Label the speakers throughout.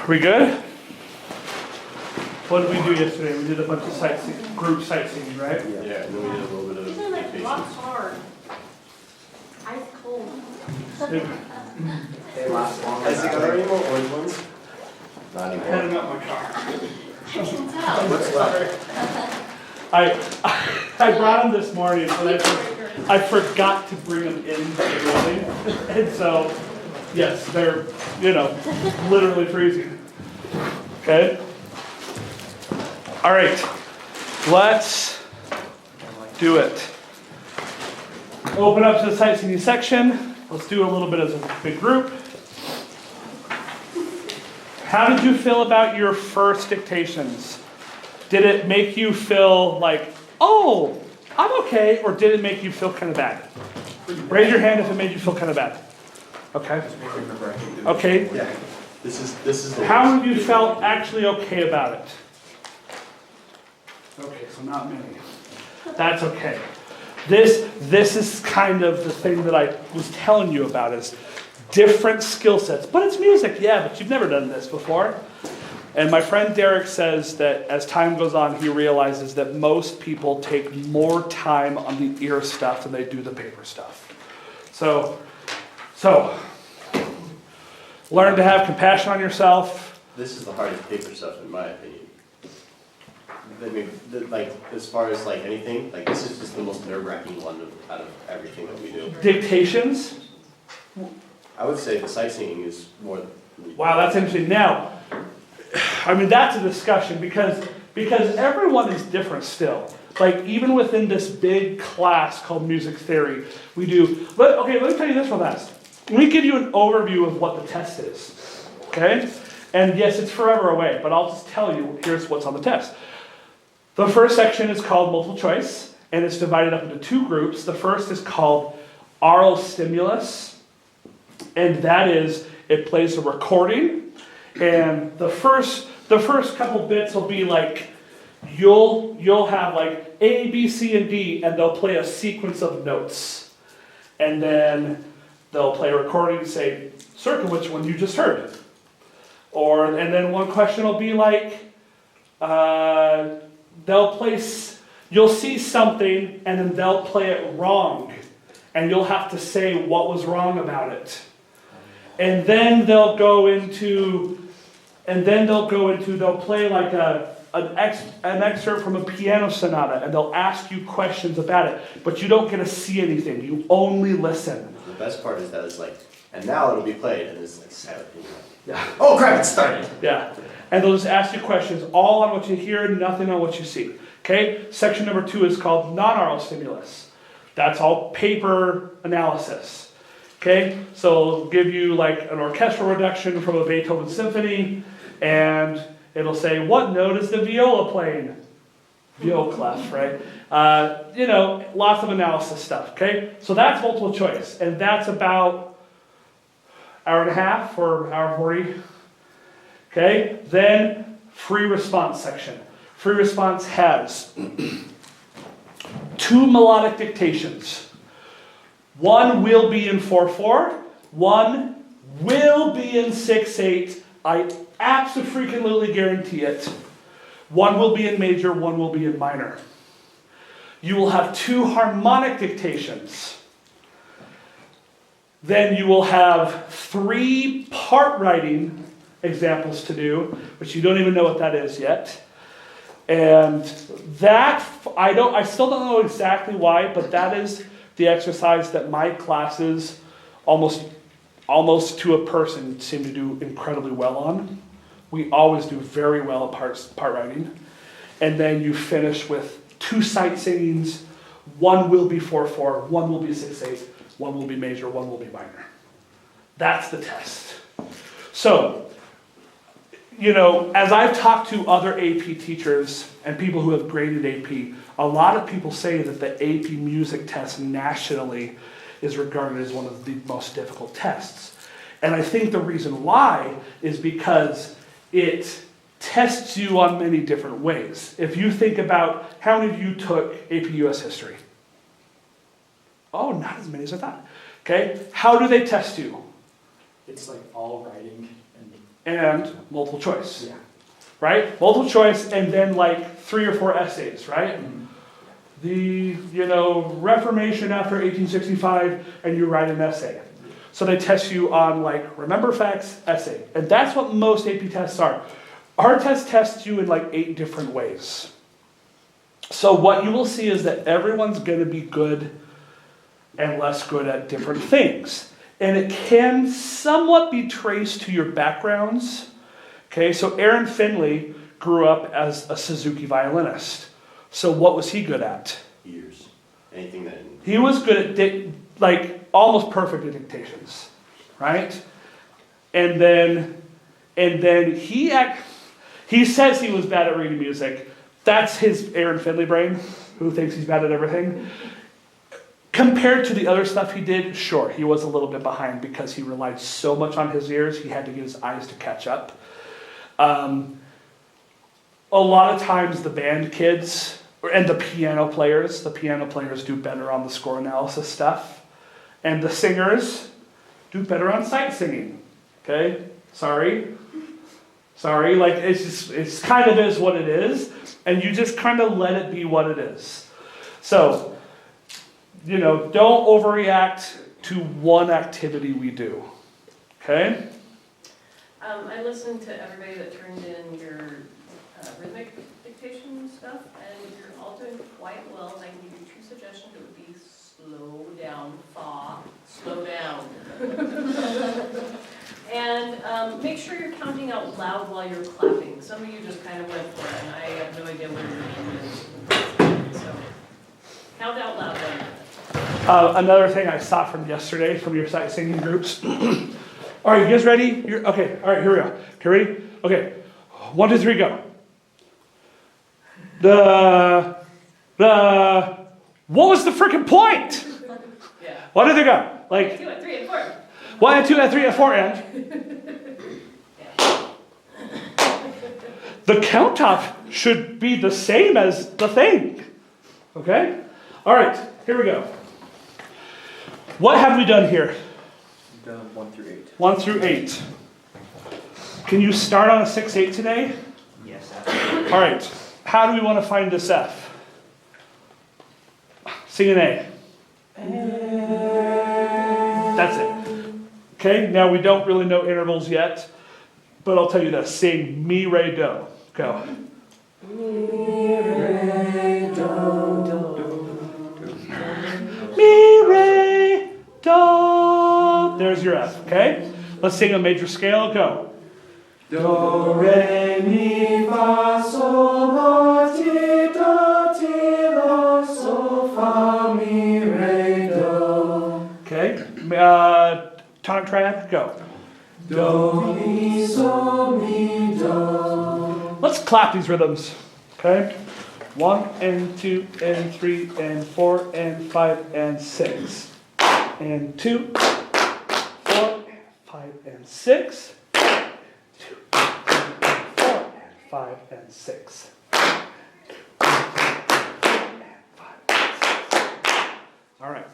Speaker 1: Are we good? What did we do yesterday? We did a bunch of sightseeing, group sightseeing, right?
Speaker 2: Yeah, and then we did a little bit of
Speaker 3: These are like rock
Speaker 2: vacation.
Speaker 3: hard. Ice cold.
Speaker 4: They last longer.
Speaker 2: Has he got any more orange ones? Not
Speaker 1: I
Speaker 2: anymore.
Speaker 1: had them at my car.
Speaker 3: I can tell.
Speaker 2: What's left?
Speaker 1: I brought them this morning, but I forgot to bring them in the building. And so, yes, they're, literally freezing. Okay? All right, let's do it. Open up to the sightseeing section. Let's do a little bit as a big group. How did you feel about your first dictations? Did it make you feel like, oh, I'm okay, or did it make you feel kind of bad? Raise your hand if it made you feel kind of bad. Okay. Okay.
Speaker 2: Yeah. This is the
Speaker 1: How
Speaker 2: worst.
Speaker 1: have you felt actually okay about it? Okay, so not many. That's okay. This is kind of the thing that I was telling you about is different skill sets. But it's music, yeah, but you've never done this before. And my friend Derek says that as time goes on, he realizes that most people take more time on the ear stuff than they do the paper stuff. So learn to have compassion on yourself.
Speaker 2: This is the hardest paper stuff, in my opinion. I mean, like, as far as like anything, like this is just the most nerve-wracking one out of everything that we do.
Speaker 1: Dictations.
Speaker 2: I would say the sightseeing is more.
Speaker 1: Wow, that's interesting. Now, I mean, that's a discussion because everyone is different still. Like, even within this big class called music theory, we do, let me tell you this real fast. Let me give you an overview of what the test is, okay? And yes, it's forever away, but I'll just tell you, here's what's on the test. The first section is called multiple choice, and it's divided up into two groups. The first is called aural stimulus, and that is, it plays a recording, and the first couple bits will be like, you'll have like A, B, C, and D, and they'll play a sequence of notes. And then they'll play a recording and say, circle which one you just heard. And then one question will be like, you'll see something and then they'll play it wrong. And you'll have to say what was wrong about it. And then they'll play like an excerpt from a piano sonata, and they'll ask you questions about it, but you don't get to see anything. You only listen.
Speaker 2: The best part is that it's like, and now it'll be played, and it's like silent.
Speaker 1: Yeah.
Speaker 2: Oh crap! It started.
Speaker 1: Yeah. And they'll just ask you questions, all on what you hear, nothing on what you see. Okay? Section number 2 is called non-aural stimulus. That's all paper analysis. Okay? So it'll give you like an orchestral reduction from a Beethoven symphony, and it'll say, what note is the viola playing? Viola clef, right? Lots of analysis stuff, okay? So that's multiple choice, and that's about hour and a half or hour 40. Okay? Then free response section. Free response has 2 melodic dictations. One will be in 4/4. One will be in 6/8. I absolutely guarantee it. One will be in major, one will be in minor. You will have 2 harmonic dictations. Then you will have 3 part writing examples to do, which you don't even know what that is yet. And that, I still don't know exactly why, but that is the exercise that my classes almost to a person seem to do incredibly well on. We always do very well at part writing. And then you finish with 2 sight singings. One will be 4/4, one will be 6/8, one will be major, one will be minor. That's the test. So, as I've talked to other AP teachers and people who have graded AP, a lot of people say that the AP music test nationally is regarded as one of the most difficult tests. And I think the reason why is because it tests you on many different ways. If you think about how many of you took AP US History? Oh, not as many as I thought. Okay, how do they test you?
Speaker 4: It's like all writing and
Speaker 1: and multiple choice. Right? Multiple choice and then like 3 or 4 essays, right? The, Reformation after 1865, and you write an essay. So they test you on like remember facts, essay. And that's what most AP tests are. Our test tests you in like 8 different ways. So what you will see is that everyone's going to be good and less good at different things. And it can somewhat be traced to your backgrounds. Okay, so Aaron Finley grew up as a Suzuki violinist. So what was he good at?
Speaker 2: Ears. Anything that.
Speaker 1: He was good at almost perfect at dictations, right? And then he says he was bad at reading music. That's his Aaron Finley brain, who thinks he's bad at everything. Compared to the other stuff he did, sure, he was a little bit behind because he relied so much on his ears, he had to get his eyes to catch up. A lot of times the band kids and the piano players do better on the score analysis stuff. And the singers do better on sight singing. Okay? Sorry, it's kind of is what it is. And you just kind of let it be what it is. So, don't overreact to one activity we do. Okay?
Speaker 4: I listened to everybody that turned in your rhythmic dictation stuff, and you're all doing quite well. And I can give you 2 suggestions. It would be slow down, slow down. And make sure you're counting out loud while you're clapping. Some of you just kind of went for it, and I have no idea what your name is. So count out loud while you're
Speaker 1: Another thing I saw from yesterday from your sight singing groups. All right, you guys ready? Okay, all right, here we go. Okay, ready? Okay, 1, 2, 3, go. What was the freaking point?
Speaker 4: Yeah.
Speaker 1: Why did they go?
Speaker 4: 1, 2, and 3, and 4.
Speaker 1: 1 and 2 and 3 and 4 and. The count off should be the same as the thing. Okay? All right, here we go. What have we done here?
Speaker 5: We've done 1 through 8.
Speaker 1: 1 through 8. Can you start on a 6/8 today?
Speaker 5: Yes.
Speaker 1: All right. How do we want to find this F? Sing an A. That's it. Okay, now we don't really know intervals yet, but I'll tell you this. Sing mi, re, do. Go. Mi, re, do. There's your F, okay? Let's sing a major scale. Go.
Speaker 5: Do, re, mi, fa, sol, la, ti, do, ti, la, sol, fa, mi, re, do.
Speaker 1: Okay. Tonic triad. Go.
Speaker 5: Do, mi, sol, mi, do.
Speaker 1: Let's clap these rhythms. Okay. 1 and 2 and 3 and 4 and 5 and 6. And 2, 4, 5 and 6. 2, 3, 4 and 5 and 6. 2, 3, 4 and 5 and 6. All right.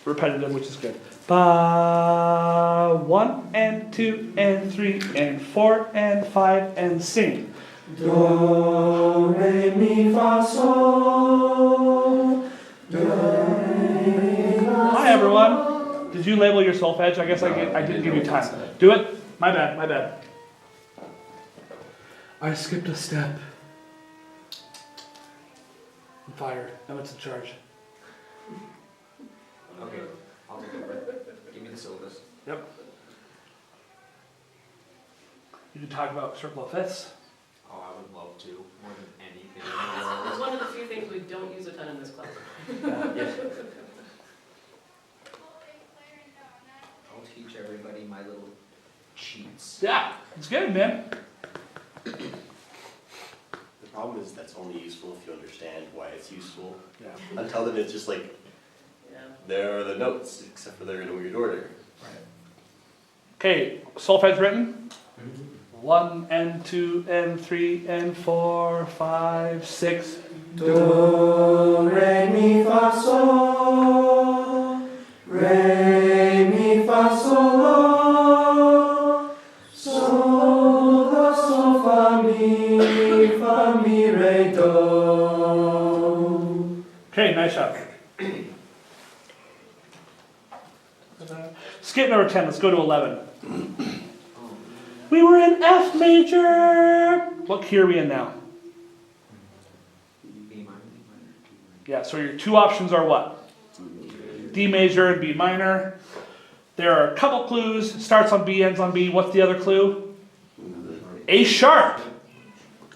Speaker 1: Repetitive, which is good. Ba, 1 and 2 and 3 and 4 and 5 and sing.
Speaker 5: Do, re, mi, fa, sol. Do, re, mi, fa,
Speaker 1: Hi everyone. Did you label your solfege? I guess I didn't give you time. Do it. My bad. I skipped a step. I'm fired. Now it's in charge.
Speaker 6: Okay, I'll take over. Give me the syllabus.
Speaker 1: Yep. You can talk about circle of fifths.
Speaker 6: Oh, I would love to, more than anything.
Speaker 4: It's one of the few things we don't use a ton in this class.
Speaker 6: I'll teach everybody my little cheats.
Speaker 1: Yeah, it's good, man.
Speaker 2: The problem is that's only useful if you understand why it's useful.
Speaker 1: Yeah.
Speaker 2: Until then, it's just like,
Speaker 4: Yeah.
Speaker 2: there are the notes, except for they're in a weird order.
Speaker 1: Okay, solfege written. 1 and 2 and 3 and 4, 5, 6.
Speaker 5: do, re, mi, fa, sol. Re, mi, fa, sol, la. Sol,
Speaker 1: 10. Let's go to 11. We were in F major. What key are we in now?
Speaker 6: B minor.
Speaker 1: Yeah, so your two options are what? D major and B minor. There are a couple clues. Starts on B, ends on B. What's the other clue? A sharp.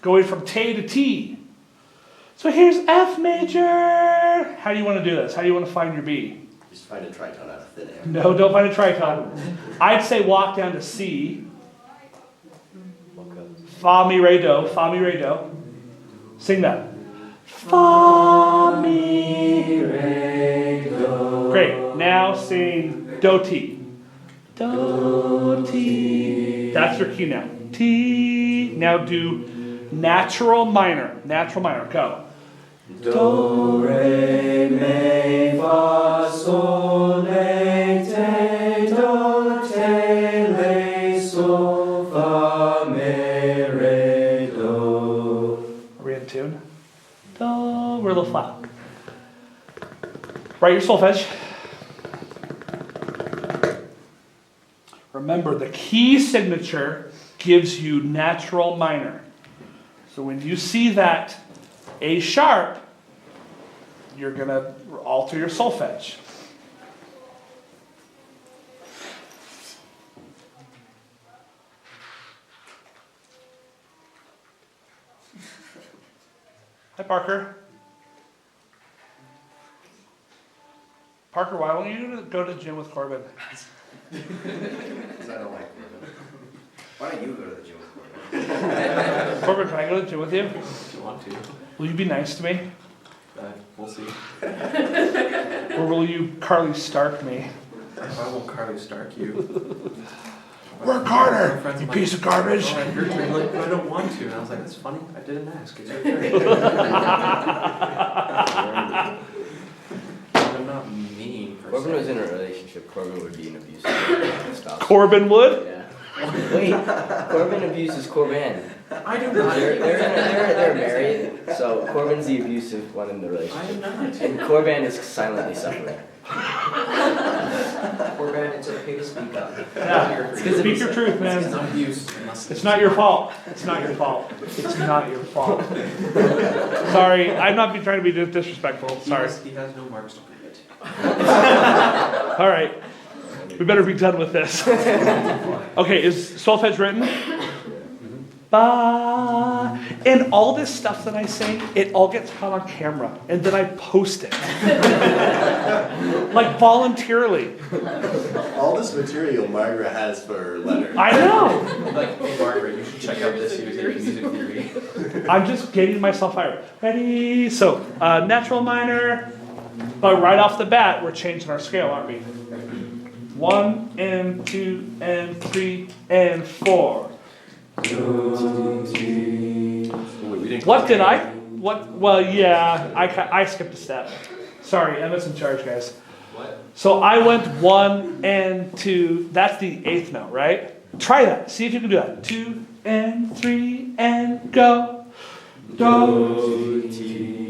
Speaker 1: Going from T to T. So here's F major. How do you want to do this? How do you want to find your B?
Speaker 2: Just find a tritone out of thin air.
Speaker 1: No, don't find a tritone. I'd say walk down to C. Fa, mi, re, do. Fa, mi, re, do. Sing that. Fa, mi, re, do. Great. Now sing do, ti. Do, ti. That's your key now. Ti. Now do natural minor. Natural minor. Go.
Speaker 5: Do, re, mi, fa, sol, le, te, do, te, le, sol, fa, mi, re, do.
Speaker 1: Are we in tune? Do. We're a little flat. Write your solfege. Remember, the key signature gives you natural minor. So when you see that A sharp, you're going to alter your solfege. Hi, Parker. Parker, why don't you go to the gym with Corbin?
Speaker 7: Because I don't like Corbin. Why don't you go to the gym with Corbin?
Speaker 1: Corbin, can I go to the gym with you?
Speaker 8: If you want to,
Speaker 1: Will you be nice to me?
Speaker 8: we'll see.
Speaker 1: Or will you Carly Stark me?
Speaker 8: I won't Carly Stark you.
Speaker 1: Work harder,
Speaker 8: My friends
Speaker 1: you
Speaker 8: might-
Speaker 1: piece of garbage.
Speaker 8: Oh, I heard you. Like, but I don't want to. And I was like, that's funny. I didn't ask. It's okay. I'm not mean per
Speaker 9: Corbin was
Speaker 8: se.
Speaker 9: in a relationship, Corbin would be an abusive spouse.
Speaker 1: Corbin would?
Speaker 9: Yeah. Wait, Corbin abuses Corbin.
Speaker 8: I do not.
Speaker 9: They're married, so Corbin's the abusive one in the
Speaker 8: I
Speaker 9: relationship.
Speaker 8: am not.
Speaker 9: And Corbin is silently suffering.
Speaker 6: Corbin, it's okay to speak up.
Speaker 1: Yeah. Speak your truth,
Speaker 8: It's
Speaker 1: man.
Speaker 8: not abuse. Unless
Speaker 1: It's not your fault. It's not your fault. It's not your fault. Sorry, I'm not trying to be disrespectful. Sorry.
Speaker 8: He has no marks to prove it.
Speaker 1: All right. We better be done with this. Okay, is solfege written? Ba. And all this stuff that I say, it all gets caught on camera, and then I post it. Like voluntarily.
Speaker 2: All this material Margaret has for her letter.
Speaker 1: I know.
Speaker 8: Like, hey, Margaret, you should check out this year's music theory.
Speaker 1: I'm just getting myself fired. Ready? So, natural minor. But right off the bat, we're changing our scale, aren't we? 1 and 2 and 3 and 4. What did I? What? Well, yeah, I skipped a step. Sorry, Emmett's in charge, guys.
Speaker 8: What?
Speaker 1: So I went 1 and 2. That's the 8th note, right? Try that. See if you can do that. 2 and 3 and go. Do.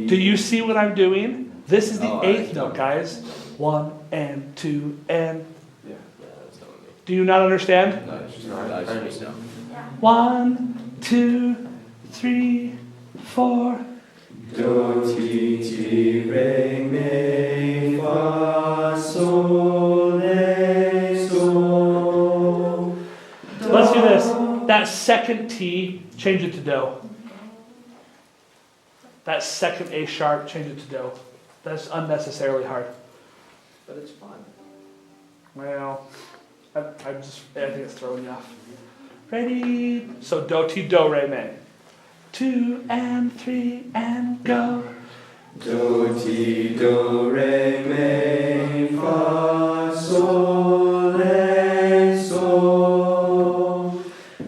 Speaker 1: Do you see what I'm doing? This is the 8th note, guys. 1 and 2 and.
Speaker 8: Yeah.
Speaker 1: Do you not understand?
Speaker 9: No, it's just not. I understand.
Speaker 1: 1, 2, 3, 4.
Speaker 5: Do, ti, ti, re, mi, fa, sol, le, sol.
Speaker 1: Let's do this. That second T, change it to do. That second A sharp, change it to do. That's unnecessarily hard.
Speaker 6: But it's fun.
Speaker 1: Well, I think it's throwing you off. Ready? So do, ti, do, re, mi. 2 and 3 and go.
Speaker 5: Do, ti, do, re, mi, fa, sol, le, sol.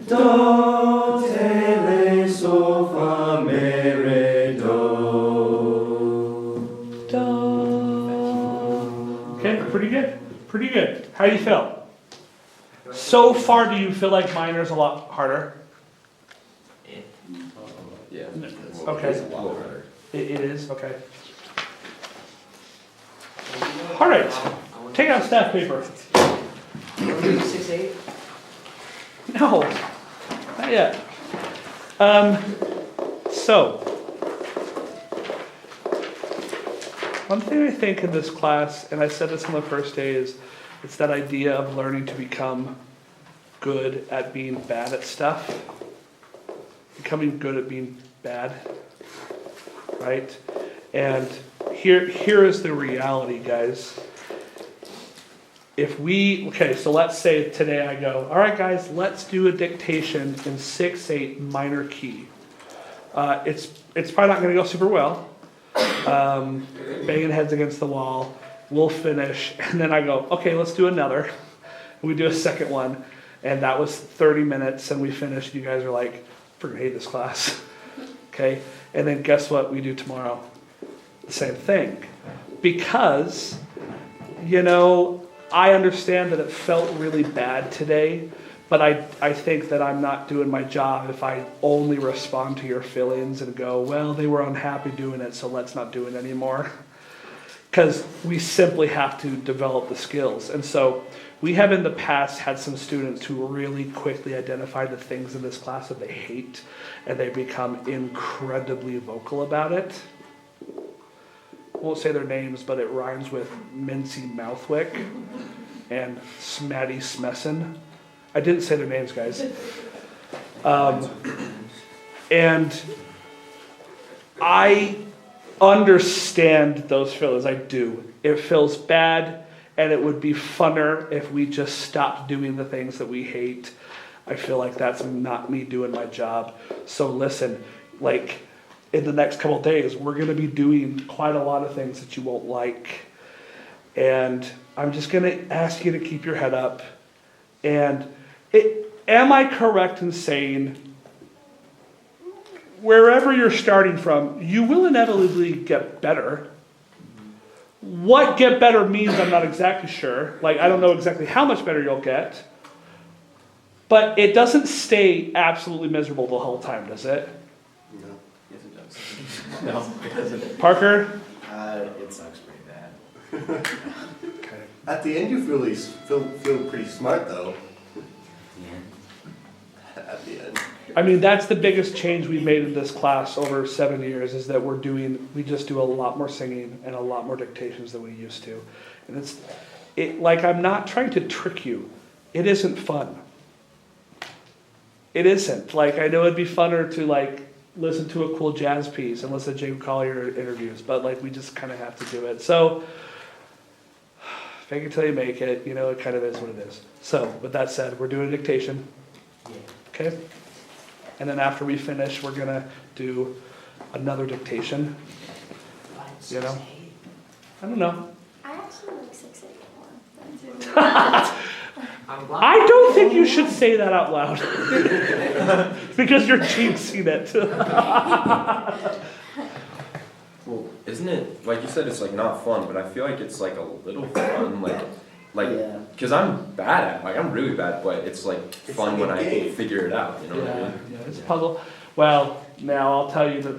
Speaker 5: Do, te, le, sol, fa, mi, re, do.
Speaker 1: Do. Okay, pretty good. Pretty good. How do you feel? So far, do you feel like minor's a lot harder?
Speaker 8: Yeah.
Speaker 1: Okay.
Speaker 2: It's a lot harder.
Speaker 1: It is? Okay. All right. Take out staff paper.
Speaker 6: We're doing 6-8?
Speaker 1: No, not yet. So, one thing I think in this class, and I said this on the first day, is it's that idea of learning to become good at being bad at stuff. Becoming good at being bad, right? And here is the reality, guys. Okay, so let's say today I go, all right guys, let's do a dictation in 6/8 minor key. It's probably not gonna go super well. Banging heads against the wall, we'll finish, and then I go, okay, let's do another. We do a second one, and that was 30 minutes, and we finished. You guys are like, freaking hate this class. Okay, and then guess what we do tomorrow? The same thing. Because, I understand that it felt really bad today, but I think that I'm not doing my job if I only respond to your feelings and go, well, they were unhappy doing it, so let's not do it anymore. Because we simply have to develop the skills. And so we have in the past had some students who really quickly identify the things in this class that they hate, and they become incredibly vocal about it. I won't say their names, but it rhymes with Mincy Mouthwick and Smatty Smessen. I didn't say their names, guys. And I understand those feelings. I do. It feels bad, and it would be funner if we just stopped doing the things that we hate. I feel like that's not me doing my job. So listen, in the next couple of days, we're going to be doing quite a lot of things that you won't like. And I'm just going to ask you to keep your head up. And am I correct in saying, wherever you're starting from, you will inevitably get better? What get better means, I'm not exactly sure. I don't know exactly how much better you'll get. But it doesn't stay absolutely miserable the whole time, does it?
Speaker 2: No.
Speaker 7: Yes, it does.
Speaker 8: No, it doesn't.
Speaker 1: Parker?
Speaker 7: It sucks pretty bad.
Speaker 1: Okay.
Speaker 2: At the end, you feel pretty smart though. At the end.
Speaker 1: I mean, that's the biggest change we've made in this class over 7 years, is that we just do a lot more singing and a lot more dictations than we used to. And I'm not trying to trick you. It isn't fun. It isn't. I know it'd be funner to listen to a cool jazz piece and listen to Jake Collier interviews, but we just kind of have to do it. So, fake it till you make it, it kind of is what it is. So, with that said, we're doing a dictation. Okay? And then after we finish, we're going to do another dictation. I don't know.
Speaker 3: I actually like 6/8 more.
Speaker 1: I don't think you should say that out loud. Because you're jinxing it.
Speaker 5: Well, isn't it, like you said, it's not fun, but I feel like it's a little fun,
Speaker 9: Yeah.
Speaker 5: because I'm bad at I'm really bad, but it's fun
Speaker 2: like
Speaker 5: when
Speaker 2: a
Speaker 5: I
Speaker 2: game.
Speaker 5: figure it out, you know what I mean?
Speaker 1: Yeah, it's a puzzle. Well, now I'll tell you that,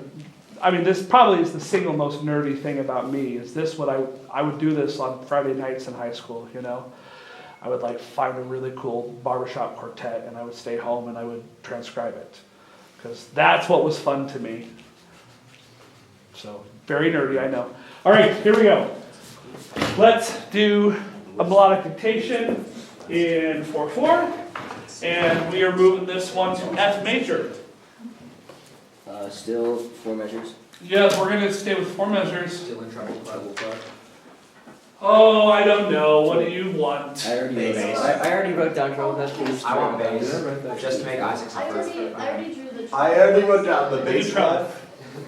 Speaker 1: this probably is the single most nerdy thing about me, is this what I would do this on Friday nights in high school, I would find a really cool barbershop quartet, and I would stay home and I would transcribe it. Because that's what was fun to me. So, very nerdy, I know. All right, here we go. Let's do a melodic dictation in 4/4. And we are moving this one to F major.
Speaker 9: Still 4 measures.
Speaker 1: Yes, we're going to stay with 4 measures.
Speaker 6: Still in trouble, treble clef.
Speaker 1: Oh, I don't know. What do you want?
Speaker 9: I already wrote down trouble clef.
Speaker 6: I want bass, just to make Isaac's
Speaker 3: I
Speaker 6: first.
Speaker 3: already drew the.
Speaker 2: I already wrote down the
Speaker 1: You
Speaker 2: bass
Speaker 1: try.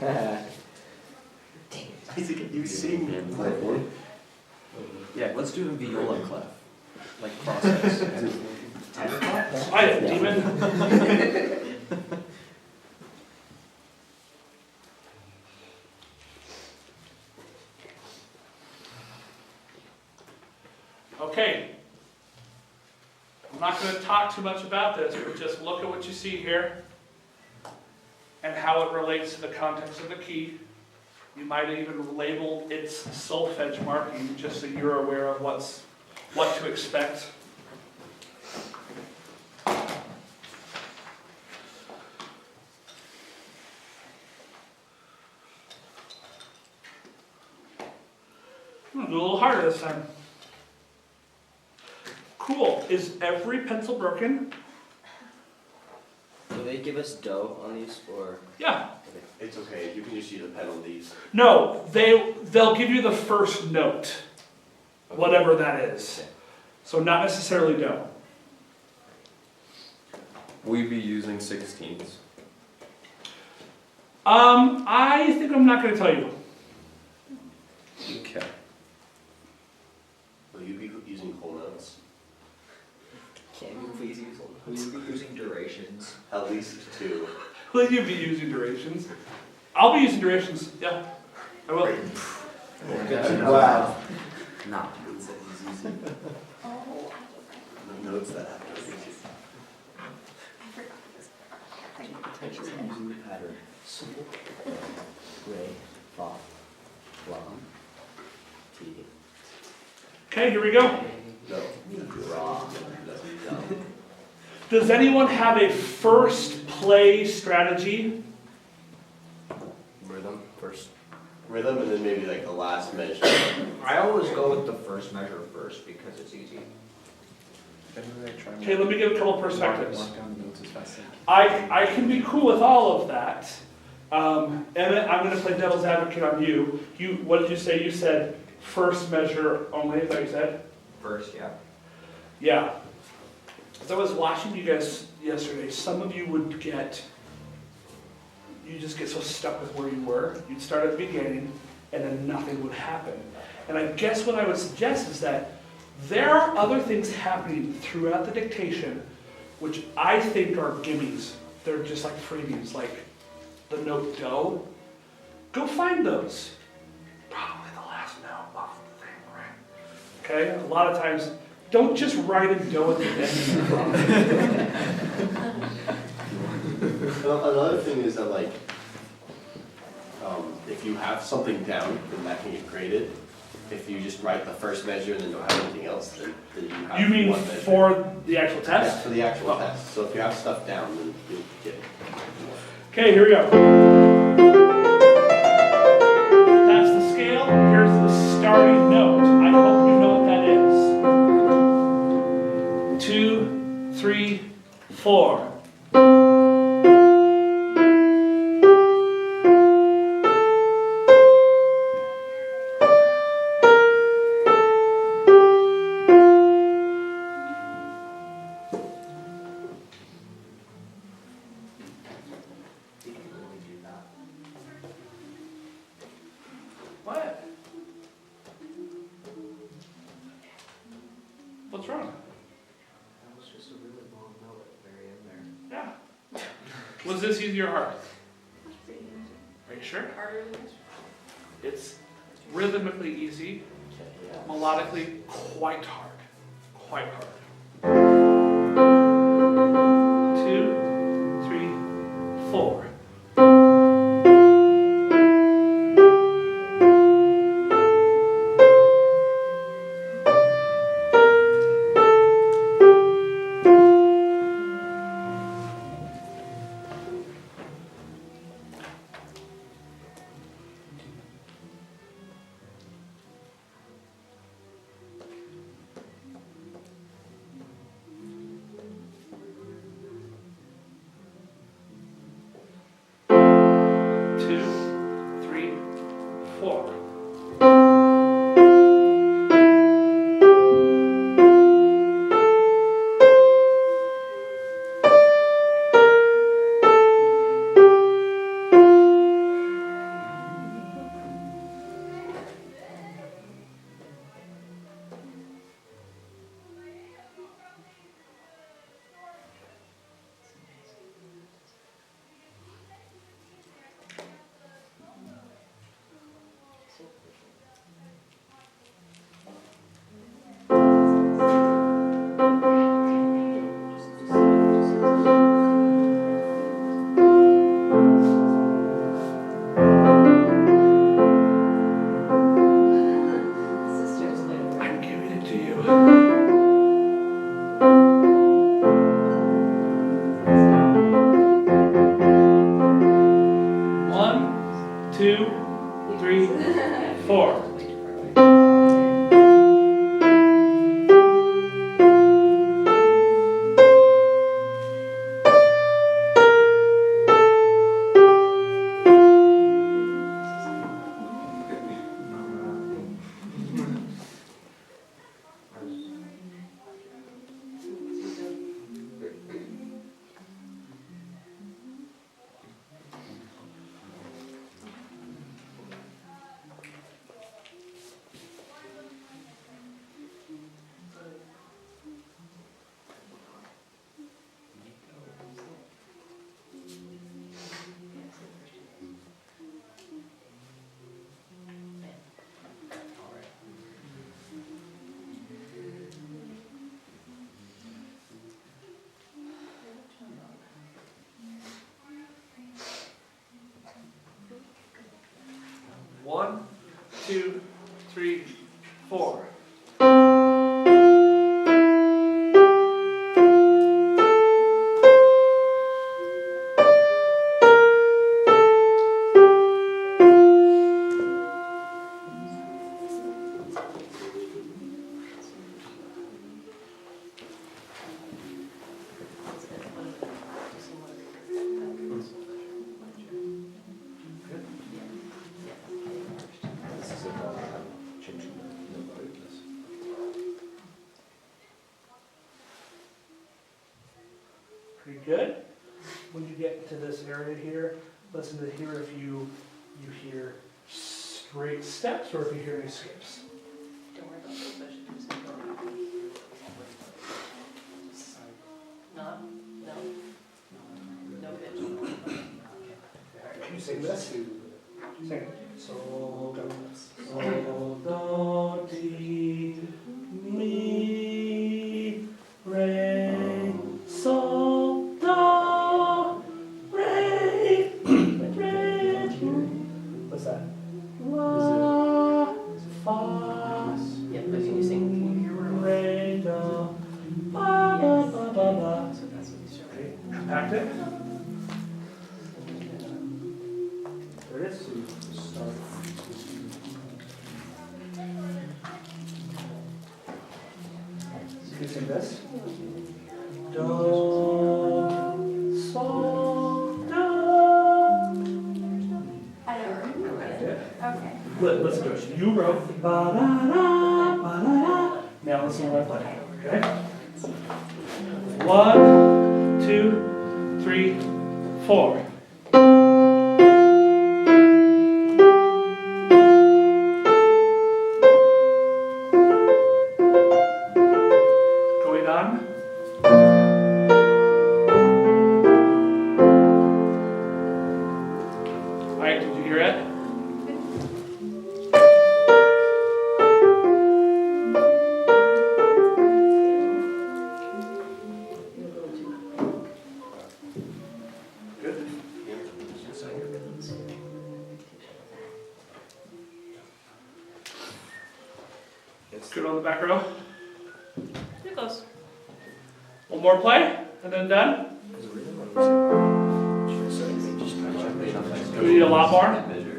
Speaker 2: clef. Isaac, you sing.
Speaker 8: Yeah, let's do a viola clef. Process.
Speaker 1: Quiet, demon. Okay. I'm not going to talk too much about this, but just look at what you see here and how it relates to the context of the key. You might have even labeled its solfege marking just so you're aware of what to expect. a little harder this time. Cool. Is every pencil broken?
Speaker 9: Will they give us dough on these or?
Speaker 1: Yeah.
Speaker 2: It's okay, you can just use a pen on these.
Speaker 1: No, they'll give you the first note, whatever that is. So not necessarily dough.
Speaker 5: Will you be using 16s?
Speaker 1: I think I'm not going to tell you.
Speaker 5: Okay.
Speaker 2: Will you be using whole notes?
Speaker 6: Can you please use, will you be using durations?
Speaker 2: At least 2.
Speaker 1: Will you be using durations? I'll be using durations. Yeah, I will.
Speaker 7: Wow.
Speaker 6: No.
Speaker 7: He said he's using.
Speaker 3: Oh,
Speaker 2: The notes that have to be.
Speaker 3: I forgot this.
Speaker 7: Potentially using the pattern. Simple. Gray. Fall. Long. T.
Speaker 1: Okay, here we go.
Speaker 2: No.
Speaker 7: Raw.
Speaker 2: No.
Speaker 1: Does anyone have a first play strategy?
Speaker 7: Rhythm first.
Speaker 2: Rhythm and then maybe like the last measure.
Speaker 6: I always go with the first measure first because it's easy.
Speaker 1: Okay, let me give a couple perspectives.
Speaker 8: Mark down the notes as fast as I
Speaker 1: I can be cool with all of that. Emmett, I'm going to play devil's advocate on you. What did you say? You said first measure only, is that what you said?
Speaker 6: First, yeah.
Speaker 1: Yeah. As I was watching you guys yesterday, some of you would you just get so stuck with where you were. You'd start at the beginning, and then nothing would happen. And I guess what I would suggest is that there are other things happening throughout the dictation, which I think are gimmies. They're just like freebies, like the note do. Go find those. Probably the last note of the thing, right? Okay? A lot of times, don't just write a do at the end.
Speaker 2: Another thing is that like, if you have something down, then that can get graded. If you just write the first measure and then don't have anything else, then you have
Speaker 1: You mean
Speaker 2: one measure.
Speaker 1: for the actual
Speaker 2: Yeah,
Speaker 1: test?
Speaker 2: for the actual test. So if you have stuff down, then you'll get it.
Speaker 1: Okay, here we go. That's the scale. Here's the starting note. I hope you know what that is. 2, 3, 4.
Speaker 6: Did you really do that?
Speaker 1: What? What's wrong?
Speaker 6: That was just a really long note at the very end there.
Speaker 1: Yeah. Was this easy or hard? Are you sure?
Speaker 4: Harder than this?
Speaker 1: It's rhythmically easy, melodically quite hard. Quite hard. 2, 3, 4. 2, 3, 4.
Speaker 7: This is about changing the this.
Speaker 1: Pretty good. When you get to this area here, listen to hear if you hear straight steps or if you hear any skips.
Speaker 4: Don't worry about those, I should do something. Not, no pitch.
Speaker 1: Can you sing this? Sing. Sol, do, sol, do, di, mi, re, sol, do, re, re. What's that? La, fa,
Speaker 4: Yeah, but can you sing, can you hear where I'm
Speaker 1: re, do, ba, ba, ba, ba, ba.
Speaker 4: So that's what you start
Speaker 1: Okay, compact it. There it is. You can sing this. Do, sol, do.
Speaker 3: I don't remember. Okay.
Speaker 1: Listen to it. You wrote ba da da ba da da. Now listen to what I play. Okay. 1, 2, 3, 4. Going on. All right, did you hear it? Good. Good on the back row.
Speaker 4: You're close.
Speaker 1: One more play, and then done. Do we need a lot more?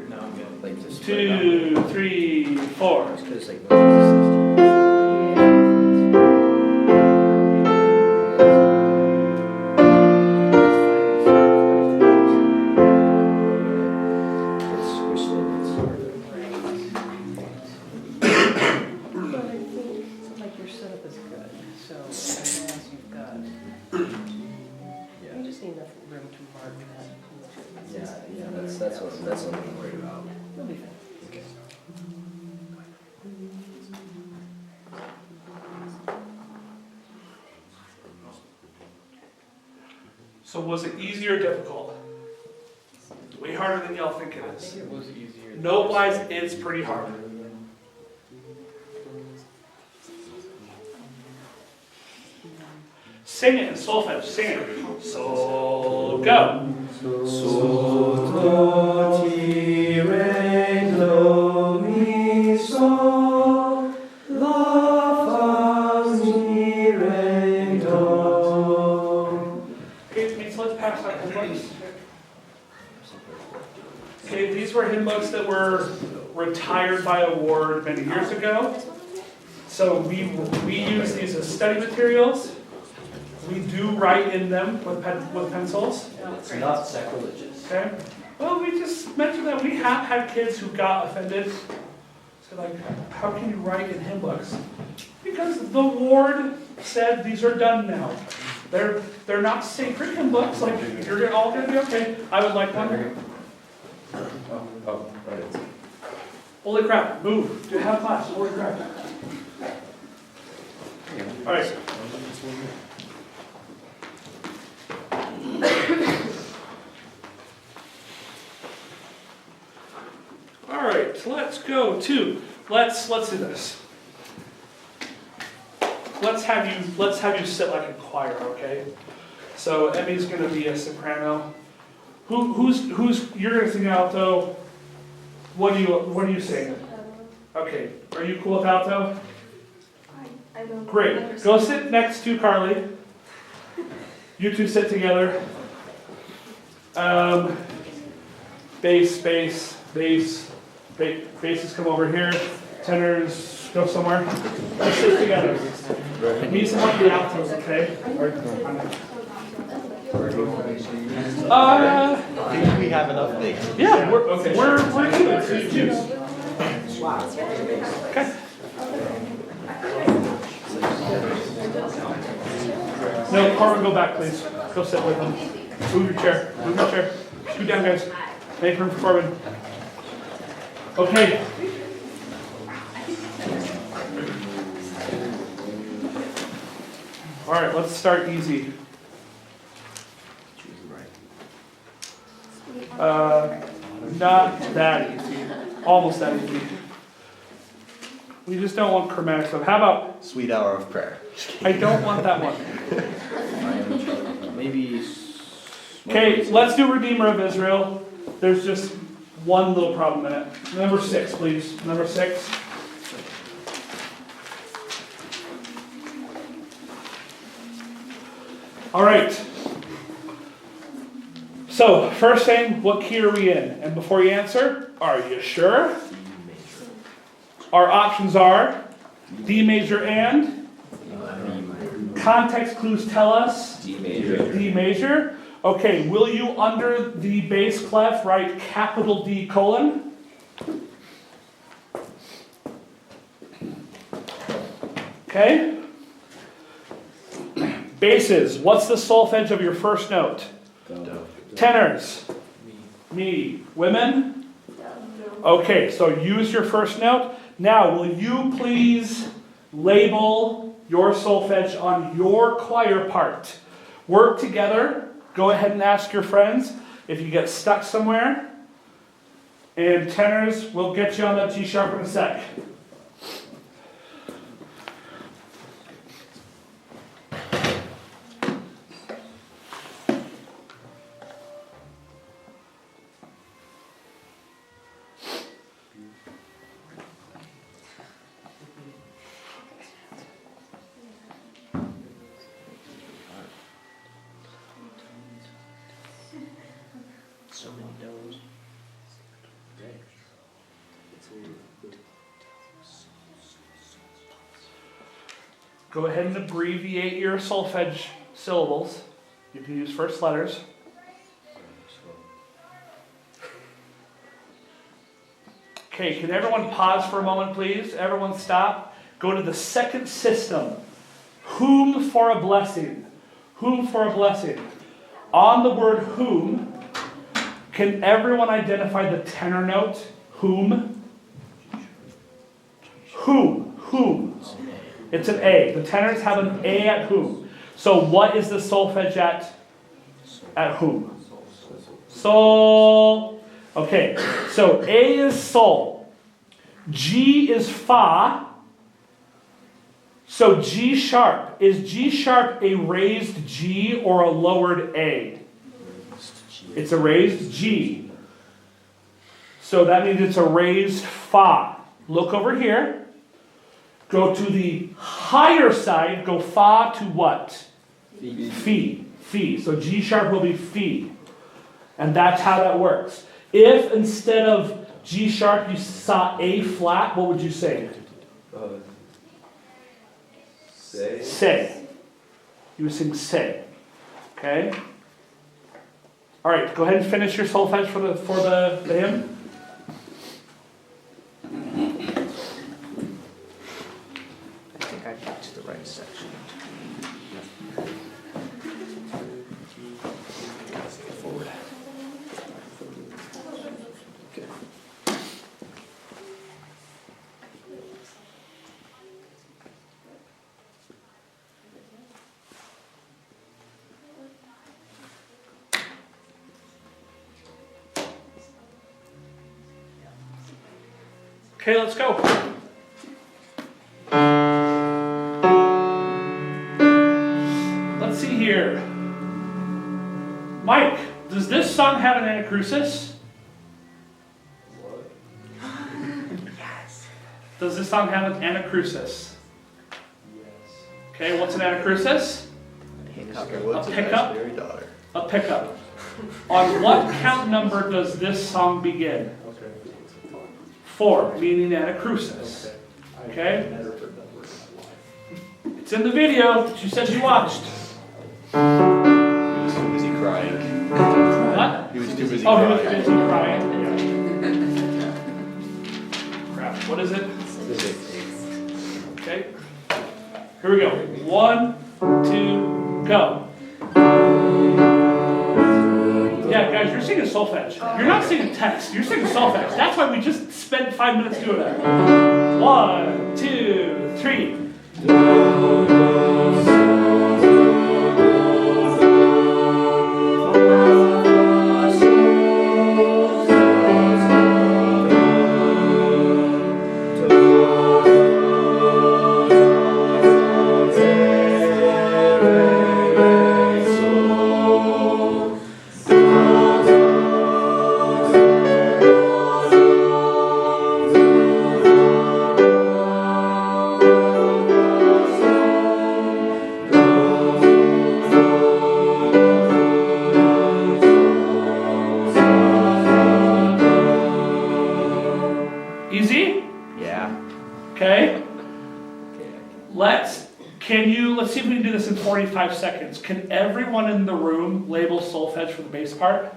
Speaker 7: No, I'm good. Like just
Speaker 1: 2, 3, 4.
Speaker 7: Because like
Speaker 4: Like your setup is good, so as you've got, you just need enough room to mark that.
Speaker 7: yeah, that's what I'm worried about.
Speaker 4: You'll be fine.
Speaker 1: So was it easy or difficult? Way harder than y'all think it is.
Speaker 8: It was easier.
Speaker 1: Note-wise, it's pretty hard. Sing it in solfege. Sing it. So go.
Speaker 5: Sol, do, ti, re, do, mi, sol, la, fa, mi, re, do.
Speaker 1: Okay, so let's pass out hymn books. Okay, these were hymn books that were retired by award many years ago. So we use these as study materials. We do write in them with pencils.
Speaker 7: It's not sacrilegious.
Speaker 1: Okay. Well, we just mentioned that we have had kids who got offended. So like, how can you write in hymn books? Because the ward said these are done now. They're not sacred hymn books. Like you're all gonna be okay. I would like one.
Speaker 5: Oh, right.
Speaker 1: Holy crap! Move. Do have class. Holy crap! All right. All right, let's go to, let's do this. Let's have you sit like a choir, okay? So Emmy's gonna be a soprano. Who's you're gonna sing alto. What do you sing? Okay, are you cool with alto?
Speaker 3: I don't.
Speaker 1: Great. Go sit next to Carly. You two sit together. Bass, bass, bass. Basses come over here. Tenors go somewhere. Let's sit together. Need someone for the altos, okay?
Speaker 2: I think we have enough things.
Speaker 1: Yeah, we're even, so you choose. Okay. No, Carmen, go back, please. Go sit with them. Move your chair. Move your chair. Scoot down, guys. Make room for Corbin. Okay. All right, let's start easy. Not that easy. Almost that easy. We just don't want chromatic stuff. How about,
Speaker 2: Sweet hour of prayer.
Speaker 1: I don't want that one.
Speaker 7: Maybe.
Speaker 1: Okay, let's do Redeemer of Israel. There's just one little problem in it. Number 6, please. Number 6. All right. So, first thing, what key are we in? And before you answer, are you sure? Our options are D major and? Context clues tell us?
Speaker 5: D major.
Speaker 1: D major. Okay, will you under the bass clef write capital D colon? Okay. Basses, what's the solfege of your first note? Tenors. Me. Women? Okay, so use your first note. Now, will you please label your solfege on your choir part? Work together. Go ahead and ask your friends if you get stuck somewhere. And tenors, we'll get you on that G sharp in a sec.
Speaker 6: So many doors.
Speaker 1: Go ahead and abbreviate your solfege syllables. You can use first letters. Okay, can everyone pause for a moment, please? Everyone stop. Go to the second system. Whom for a blessing. Whom for a blessing. On the word whom, can everyone identify the tenor note? Whom? Whom? Whom? It's an A. The tenors have an A at whom. So what is the solfege at whom? Sol. Okay, so A is sol. G is fa. So G sharp. Is G sharp a raised G or a lowered A? It's a raised G. So that means it's a raised fa. Look over here. Go to the higher side. Go fa to what? Fi. Fi. So G sharp will be fi. And that's how that works. If instead of G sharp you saw A flat, what would you say?
Speaker 5: Say.
Speaker 1: Say. You would sing say. Okay? Alright, go ahead and finish your solfege for the hymn.
Speaker 6: I think I got to the right section. Forward. Good.
Speaker 1: Okay, let's go. Let's see here. Mike, does this song have an anacrusis?
Speaker 5: What?
Speaker 6: Yes.
Speaker 1: Does this song have an anacrusis? Okay, what's an anacrusis?
Speaker 2: What's
Speaker 1: A pickup?
Speaker 2: imaginary daughter?
Speaker 1: A pickup. On what count number does this song begin? 4, meaning anacrusis. Okay? It's in the video that you said you watched.
Speaker 2: He was too busy crying.
Speaker 1: What?
Speaker 2: He was too busy
Speaker 1: Oh, he was
Speaker 2: crying.
Speaker 1: busy crying. Crap. What is it? Okay. Here we go. 1, 2, go. Yeah, guys, you're singing solfege. You're not singing text. You're singing solfege. That's why we just spent 5 minutes doing that. 1, 2, 3. Easy?
Speaker 9: Yeah.
Speaker 1: Okay. Let's see if we can do this in 45 seconds. Can everyone in the room label solfege for the bass part?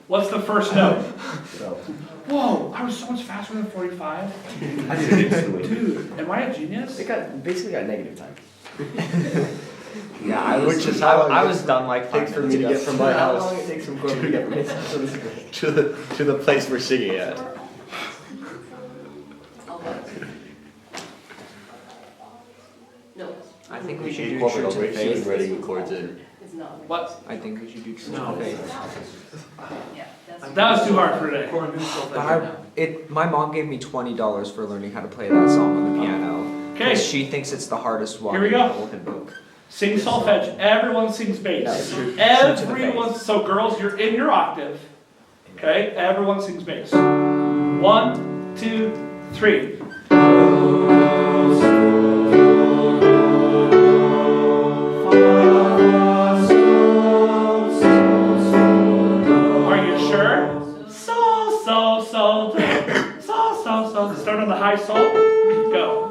Speaker 1: What's the first note? Whoa, I was so much faster than 45. Dude, am I a genius?
Speaker 9: They basically got negative time.
Speaker 6: Yeah,
Speaker 2: Which is how
Speaker 6: I was done like 5
Speaker 2: takes for me
Speaker 6: minutes
Speaker 2: to
Speaker 6: ago.
Speaker 2: get from my
Speaker 9: How
Speaker 2: house
Speaker 9: long it takes from Corbin to get from his house to this break?
Speaker 2: to the place we're singing at.
Speaker 4: No,
Speaker 6: I think we should
Speaker 2: Hey,
Speaker 6: do
Speaker 2: Corbin,
Speaker 6: Truth
Speaker 2: I'll
Speaker 6: and
Speaker 2: make sure
Speaker 6: Faith.
Speaker 2: the writing chords in.
Speaker 4: it's not.
Speaker 1: What?
Speaker 6: I think we should do Truth
Speaker 8: No.
Speaker 6: and Faith.
Speaker 4: Yeah, that's.
Speaker 1: That was too hard for today.
Speaker 6: My mom gave me $20 for learning how to play that song on the piano.
Speaker 1: Okay.
Speaker 6: 'Cause she thinks it's the hardest one
Speaker 1: Here we
Speaker 6: in
Speaker 1: go.
Speaker 6: the whole book.
Speaker 1: Sing solfege. Everyone sings bass.
Speaker 9: No, shoot to the
Speaker 1: Everyone. So girls, you're in your octave. Okay. Everyone sings bass. 1, 2, 3. Are you sure? Sol, sol, sol, sol, sol, sol. Start on the high sol. Go.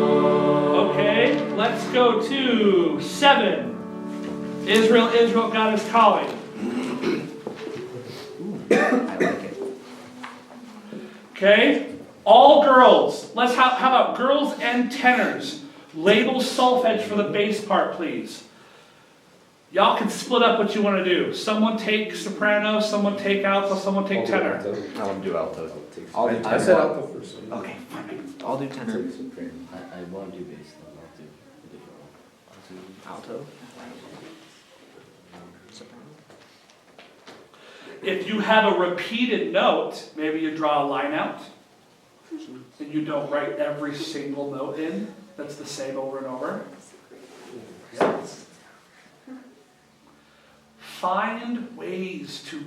Speaker 1: Okay, let's go to 7. Israel, Israel, God is calling.
Speaker 6: I like it.
Speaker 1: Okay, all girls. How about girls and tenors? Label solfege for the bass part, please. Y'all can split up what you want to do. Someone take soprano, someone take alto, someone take tenor.
Speaker 2: I want to do alto.
Speaker 6: I'll do
Speaker 8: I
Speaker 6: tenor.
Speaker 8: said alto first.
Speaker 1: Okay, fine.
Speaker 6: I'll do tenor.
Speaker 7: I want to do bass, though, I'll do a different one.
Speaker 6: Alto.
Speaker 1: If you have a repeated note, maybe you draw a line out. And you don't write every single note in. That's the same over and over. Find ways to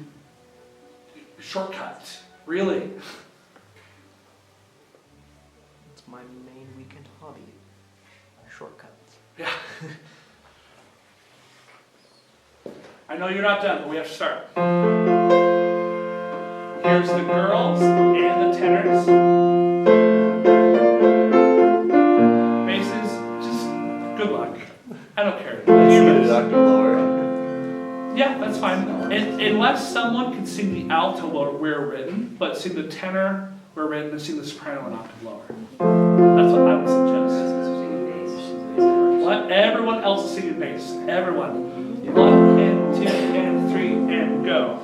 Speaker 1: shortcut. Really.
Speaker 6: It's my main weekend hobby. Shortcuts.
Speaker 1: Yeah. I know you're not done, but we have to start. Here's the girls and the tenors. Basses, just good luck. I don't care.
Speaker 2: Let's get it octave lower.
Speaker 1: Yeah, that's fine. Unless someone can sing the alto where written, but sing the tenor where written, and sing the soprano an octave lower. That's what I would suggest. What? Everyone else is singing bass. Everyone. 1 and 2 and 3 and go.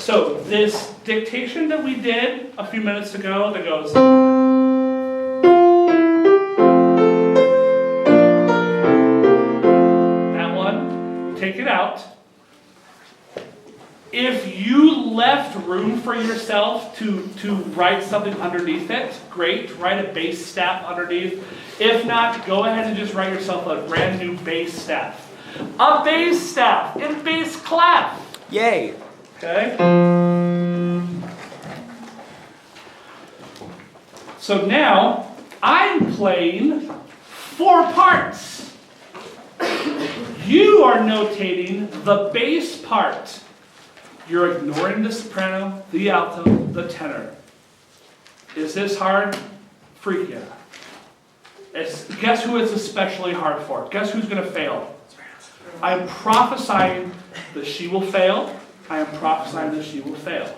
Speaker 1: So this dictation that we did a few minutes ago that goes. That one, take it out. If you left room for yourself to write something underneath it, great, write a bass staff underneath. If not, go ahead and just write yourself a brand new bass staff. A bass staff in bass clef.
Speaker 6: Yay!
Speaker 1: Okay? So now, I'm playing 4 parts. You are notating the bass part. You're ignoring the soprano, the alto, the tenor. Is this hard? Freak yeah. Guess who it's especially hard for? Guess who's going to fail? I'm prophesying that she will fail. I am prophesying that she will fail.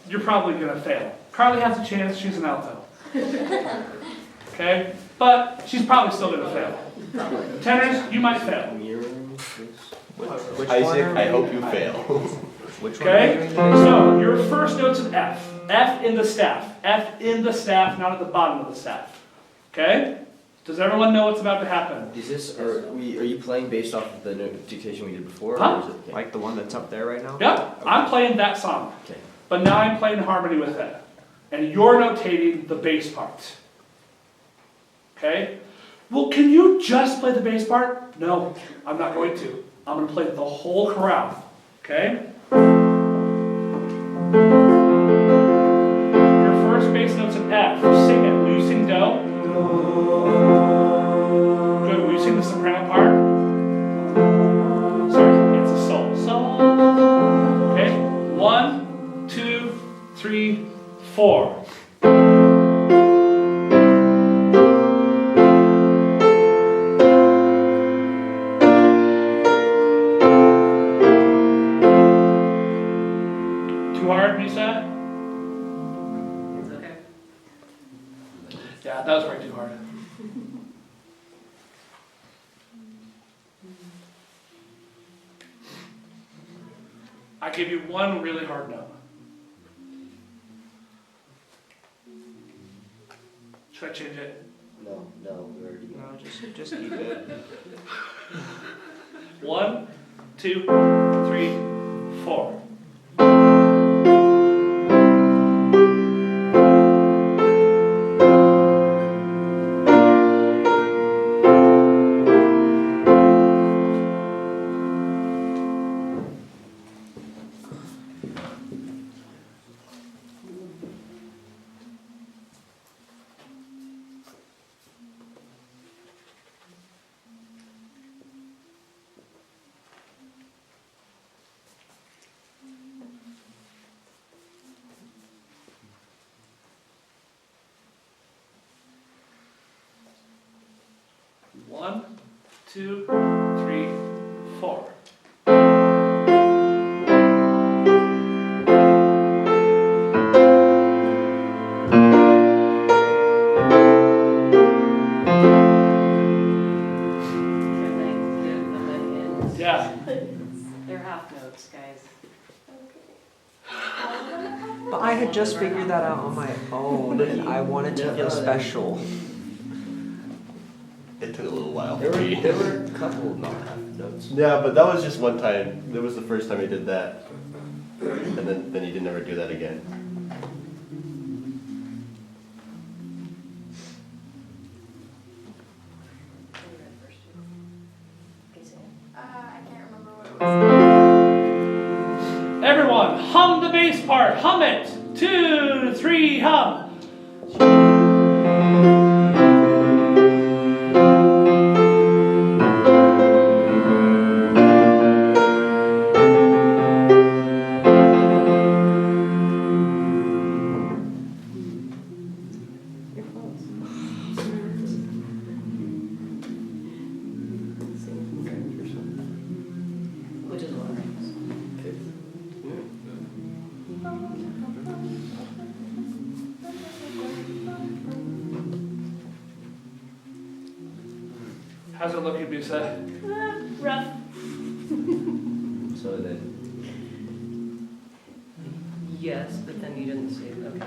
Speaker 1: You're probably going to fail. Carly has a chance. She's an alto. Okay? But she's probably still going to fail. Tenors, you might fail.
Speaker 6: Which
Speaker 2: Isaac,
Speaker 6: one
Speaker 2: I hope you fail.
Speaker 6: Which one are we
Speaker 1: Okay?
Speaker 6: doing today?
Speaker 1: So, your first note's an F. F in the staff. F in the staff, not at the bottom of the staff. Okay? Does everyone know what's about to happen?
Speaker 9: Is this, are you playing based off of the dictation we did before?
Speaker 1: Huh?
Speaker 9: Or is it, okay.
Speaker 6: Like the one that's up there right now?
Speaker 1: Yep, I'm playing that song.
Speaker 9: Okay.
Speaker 1: But now I'm playing harmony with it. And you're notating the bass part. Okay? Well, can you just play the bass part? No, I'm not going to. I'm going to play the whole chorale. Okay? Your first bass note's an F. Sing it. Will you sing do? Good. Will you sing the soprano part? Sorry, it's a sol. Sol. Okay? 1, 2, 3, 4. Too hard, Misa?
Speaker 4: It's okay.
Speaker 1: Yeah, that was way too hard. I give you one really hard note. Should I change it?
Speaker 9: No, we already know.
Speaker 6: No, just keep it.
Speaker 1: 1, 2, 3, 4. One, 2, 3, 4. Yeah.
Speaker 4: They're half notes, guys.
Speaker 6: But I had just figured that out on my own, and I wanted to feel special.
Speaker 2: It took a little while
Speaker 9: There
Speaker 2: for
Speaker 9: were,
Speaker 2: me.
Speaker 9: there were a couple of non-half notes.
Speaker 2: Yeah, but that was just one time. That was the first time he did that. And then he didn't ever do that again.
Speaker 3: I can't remember what it was.
Speaker 1: Everyone, hum the bass part. Hum it. 2, 3, hum.
Speaker 7: Which is what?
Speaker 1: How's it looking, Bisa?
Speaker 4: Rough.
Speaker 9: So then,
Speaker 4: Yes, but then you didn't say, okay.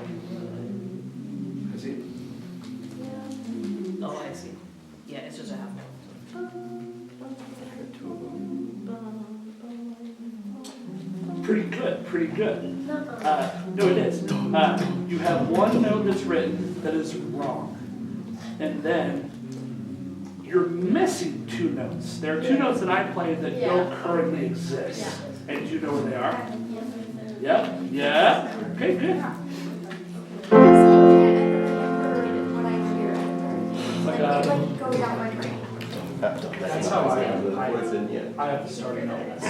Speaker 4: Oh, I see. Yeah, it's just a half note.
Speaker 1: Pretty good, pretty good. No, it is. You have one note that's written that is wrong. And then you're missing two notes. There are two notes that I play that don't currently exist. And do you know where they are? Yep. Yeah. Okay, good.
Speaker 3: When I hear it,
Speaker 1: Like,
Speaker 3: it goes down my brain.
Speaker 1: that's how I have
Speaker 2: What's in here?
Speaker 1: I have the starting note.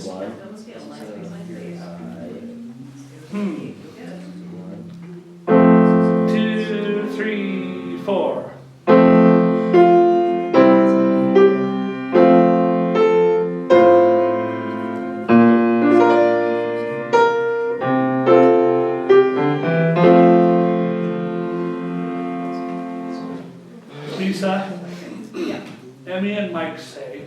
Speaker 7: One.
Speaker 1: 2, 3, 4. Lisa, Emmy and Mike say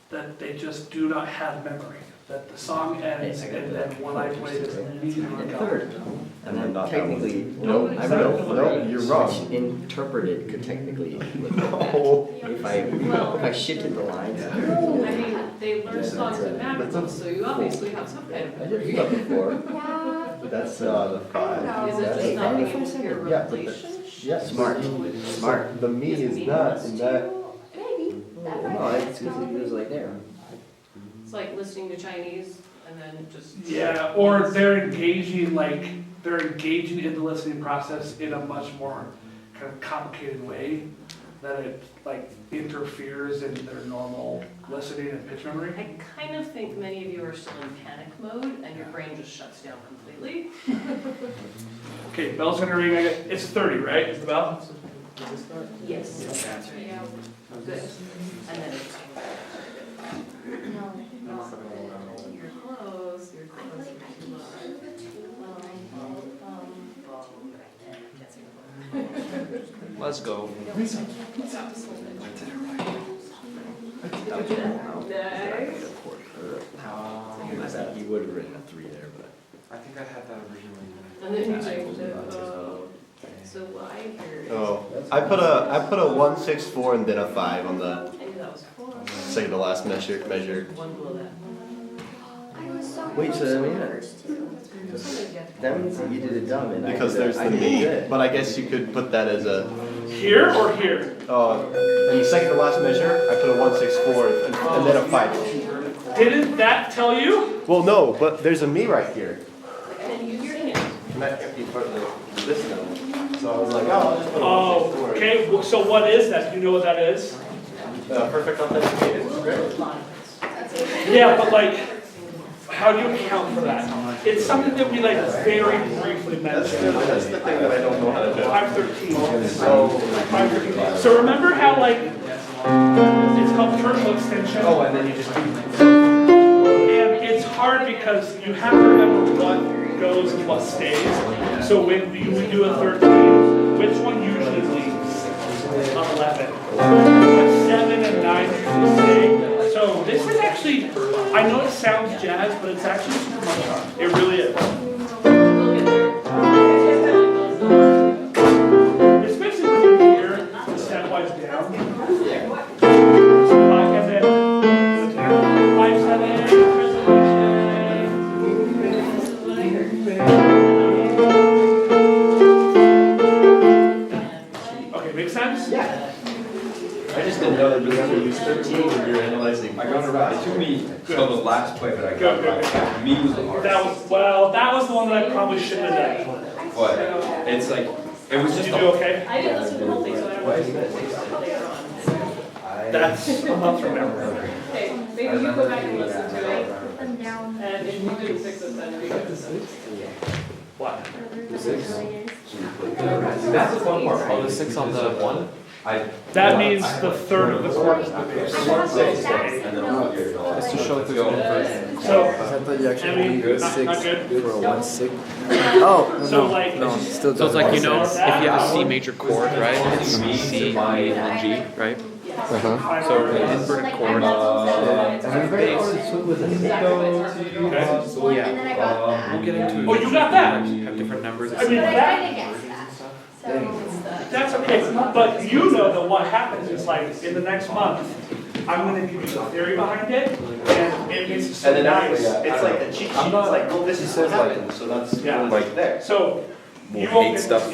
Speaker 1: that they just do not have memory, that the song ends and then what I played is immediately gone.
Speaker 9: Third. And then technically,
Speaker 1: No,
Speaker 9: I
Speaker 2: no, you're wrong.
Speaker 9: Interpreted could technically.
Speaker 2: No.
Speaker 9: If I shifted the lines.
Speaker 4: I mean, they learn songs in Madrigal, so you obviously have some kind of
Speaker 9: I did
Speaker 4: memory.
Speaker 9: that before.
Speaker 3: Yeah.
Speaker 2: That's the 5.
Speaker 4: Is it just not being able to hear
Speaker 2: Yeah, but
Speaker 4: relationship?
Speaker 2: Yeah,
Speaker 9: Smart. Smart.
Speaker 2: The me is not in that.
Speaker 3: Maybe. That might
Speaker 9: No,
Speaker 3: be
Speaker 9: it's because it was like there.
Speaker 4: It's like listening to Chinese and then just.
Speaker 1: Yeah, or they're engaging in the listening process in a much more kind of complicated way that it like interferes in their normal listening and pitch memory.
Speaker 4: I kind of think many of you are still in panic mode and your brain just shuts down completely.
Speaker 1: Okay, bell's gonna ring. It's 30, right? Is the bell?
Speaker 4: Yes. Yeah. Good. And then it's.
Speaker 3: No, not.
Speaker 4: You're close, you're close. You're too low.
Speaker 6: Let's go.
Speaker 9: He would have written a 3 there, but.
Speaker 8: I think I had that originally.
Speaker 4: And then you changed it. So what I hear.
Speaker 2: Oh, I put a 1, 6, 4 and then a 5 on the
Speaker 4: I knew that was 4.
Speaker 2: second to last measure.
Speaker 4: One below that.
Speaker 3: I was so.
Speaker 9: Wait, so that means-
Speaker 3: first too.
Speaker 9: That means that you did it dumb and
Speaker 2: Because
Speaker 9: I
Speaker 2: there's the
Speaker 9: did
Speaker 2: me,
Speaker 9: good.
Speaker 2: but I guess you could put that as a.
Speaker 1: Here or here?
Speaker 2: In the second to last measure, I put a 1, 6, 4 and then a 5.
Speaker 1: Didn't that tell you?
Speaker 2: Well, no, but there's a me right here.
Speaker 4: And you sing it.
Speaker 2: And that can't be part of this note. So I was like, oh, I'll just put a 1, 6, 4.
Speaker 1: Okay, so what is that? Do you know what that is?
Speaker 2: Perfect authenticated.
Speaker 1: Yeah, but like, how do you account for that? It's something that we like very briefly mentioned.
Speaker 2: That's the thing that I don't know how to do.
Speaker 1: 513. So 513. So remember how like it's called terminal extension?
Speaker 2: Oh, and then you just do.
Speaker 1: And it's hard because you have to remember what goes and what stays. So when you would do a 13, which one usually leaves? 11. But 7 and 9 usually stay. So this is actually, I know it sounds jazz, but it's actually super much fun. It really is.
Speaker 4: We'll get there.
Speaker 1: Especially when you hear the stepwise down. 5 and then 5, 7, okay, make sense?
Speaker 2: Yeah. I just didn't know that you have to use 13 when you're analyzing.
Speaker 5: I got it right. It took me till the last play, but I got
Speaker 1: Good,
Speaker 5: it
Speaker 1: good,
Speaker 5: right. Me was the hardest.
Speaker 1: That was the one that I probably shouldn't have done.
Speaker 5: But it's like, it was
Speaker 1: Did
Speaker 5: just
Speaker 1: you do
Speaker 5: a,
Speaker 1: okay?
Speaker 4: I didn't listen to the whole thing, so I don't know what to later on.
Speaker 1: That's a month from now.
Speaker 4: Okay, maybe you go back and listen to it,
Speaker 3: Put them down.
Speaker 4: and if you didn't fix it, then fix it.
Speaker 1: What?
Speaker 8: That's the fun part. Oh, the 6 on the 1?
Speaker 1: That means the third of the chorus.
Speaker 3: I have those stacks of notes, but
Speaker 8: Just to
Speaker 3: like-
Speaker 8: show it to the
Speaker 1: So,
Speaker 7: I thought you actually
Speaker 1: Emmy,
Speaker 7: needed
Speaker 1: not good.
Speaker 7: for a 1, 6. Oh,
Speaker 1: So like,
Speaker 7: still
Speaker 6: So it's like, you know, if
Speaker 1: That
Speaker 6: you have a C
Speaker 1: one.
Speaker 6: major chord, right? It's C, E, and G, right?
Speaker 5: So the inverted chord.
Speaker 3: I'm very hard to swim with it.
Speaker 1: Okay.
Speaker 3: And then I got that.
Speaker 8: We'll get into it.
Speaker 1: Oh, you got that?
Speaker 8: Have different numbers.
Speaker 1: I mean,
Speaker 3: But I
Speaker 1: that,
Speaker 3: kinda guessed that, so.
Speaker 1: that's okay, but you know that what happens is like, in the next month, I'm gonna give you the theory behind it, and it makes it
Speaker 2: And
Speaker 1: so
Speaker 2: then
Speaker 1: nice.
Speaker 2: it's like a cheat sheet, it's like, well, this is what happened, so that's
Speaker 1: Yeah.
Speaker 2: like there.
Speaker 1: So, you
Speaker 5: We'll
Speaker 1: won't
Speaker 5: hate
Speaker 1: get-
Speaker 5: stuff